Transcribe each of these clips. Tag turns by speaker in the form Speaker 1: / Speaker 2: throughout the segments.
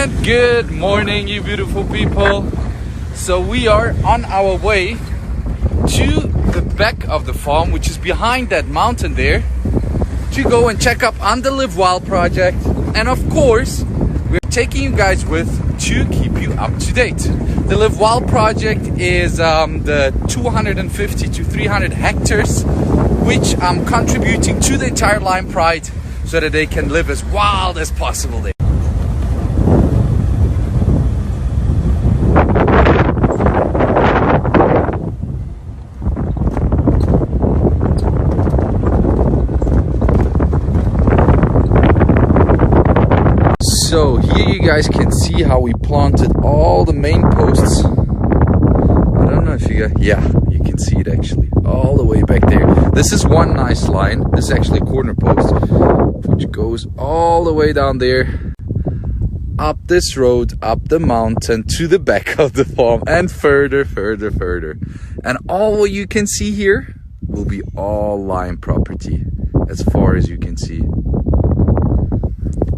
Speaker 1: Good morning, you beautiful people. So we are on our way to the back of the farm, which is behind that mountain there, to go and check up on the Live Wild project. And of course, we're taking you guys with to keep you up to date. The Live Wild project is the 250 to 300 hectares, which I'm contributing to the entire Lion Pride so that they can live as wild as possible there. So here you guys can see how we planted all the main posts. I don't know if you guys, yeah, you can see it actually all the way back there. This is one nice line. This is actually a corner post, which goes all the way down there, up this road, up the mountain to the back of the farm and further. And all what you can see here will be all Lion property as far as you can see.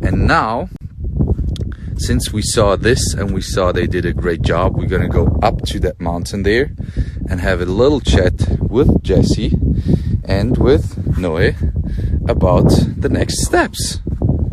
Speaker 1: And now, since we saw this and we saw they did a great job, we're gonna go up to that mountain there and have a little chat with Jesse and with Noe about the next steps.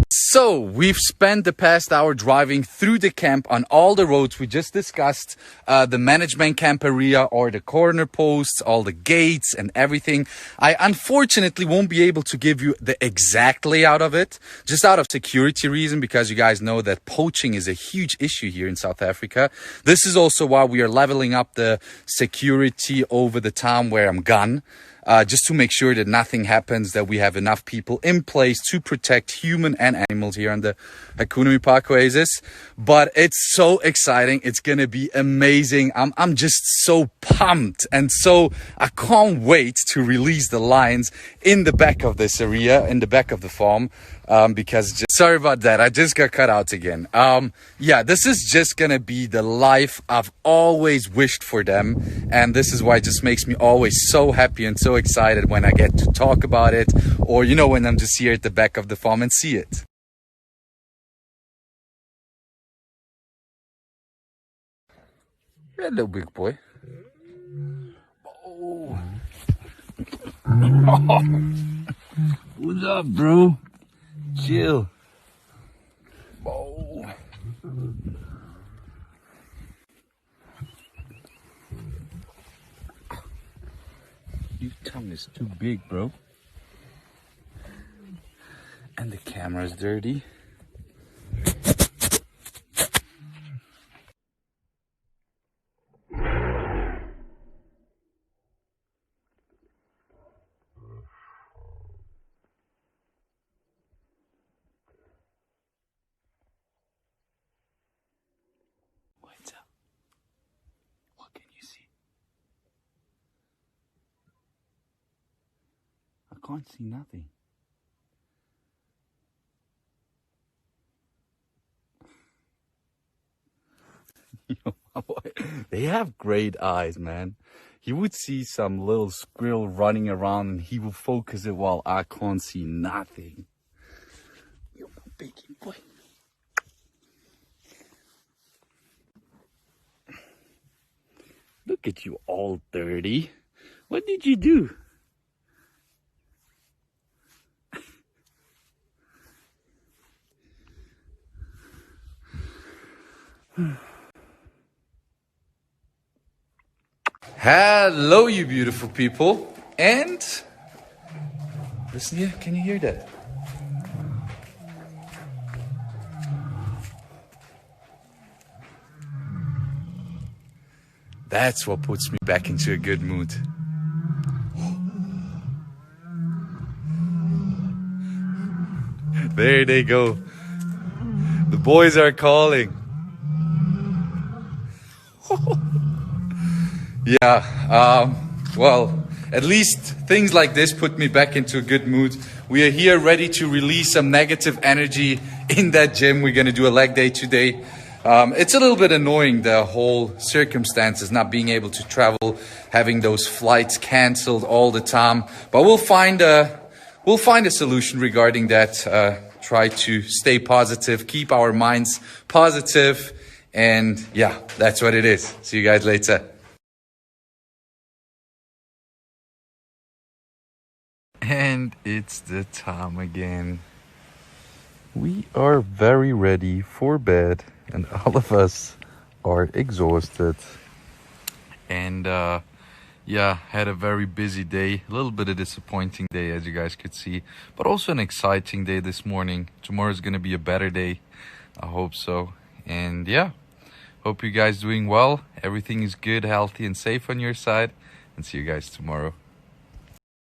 Speaker 1: So we've spent the past hour driving through the camp on all the roads. We just discussed the management camp area or the corner posts, all the gates and everything. I unfortunately won't be able to give you the exact layout of it, just out of security reason, because you guys know that poaching is a huge issue here in South Africa. This is also why we are leveling up the security over the town where I'm gone. Just to make sure that nothing happens, that we have enough people in place to protect human and animals here on the Hakuna Park Oasis. But it's so exciting. It's going to be amazing. I'm just so pumped. And so I can't wait to release the lions in the back of this area, in the back of the farm. Sorry about that. I just got cut out again. Yeah, this is just going to be the life I've always wished for them. And this is why it just makes me always so happy and so excited when I get to talk about it, or, you know, when I'm just here at the back of the farm and see it. Hello, big boy. Oh.
Speaker 2: What's up, bro? Chill.
Speaker 1: Oh.
Speaker 2: Your tongue is too big, bro.
Speaker 1: And the camera's dirty. What's up? What can you see?
Speaker 2: I can't see nothing.
Speaker 1: They have great eyes, man. He would see some little squirrel running around and he will focus it while I can't see nothing. You're my baby boy. Look at you, all dirty. What did you do? Hello, you beautiful people. And listen here, can you hear that? That's what puts me back into a good mood. There they go. The boys are calling. Yeah, well, at least things like this put me back into a good mood. We are here ready to release some negative energy in that gym. We're going to do a leg day today. It's a little bit annoying, the whole circumstances, not being able to travel, having those flights canceled all the time. But we'll find a solution regarding that. try to stay positive, keep our minds positive. And yeah, that's what it is. See you guys later. And it's the time again. We are very ready for bed, and all of us are exhausted. And yeah, had a very busy day, a little bit of disappointing day as you guys could see, but also an exciting day this morning. Tomorrow's gonna be a better day, I hope so. And yeah, hope you guys doing well, everything is good, healthy and safe on your side, and see you guys tomorrow.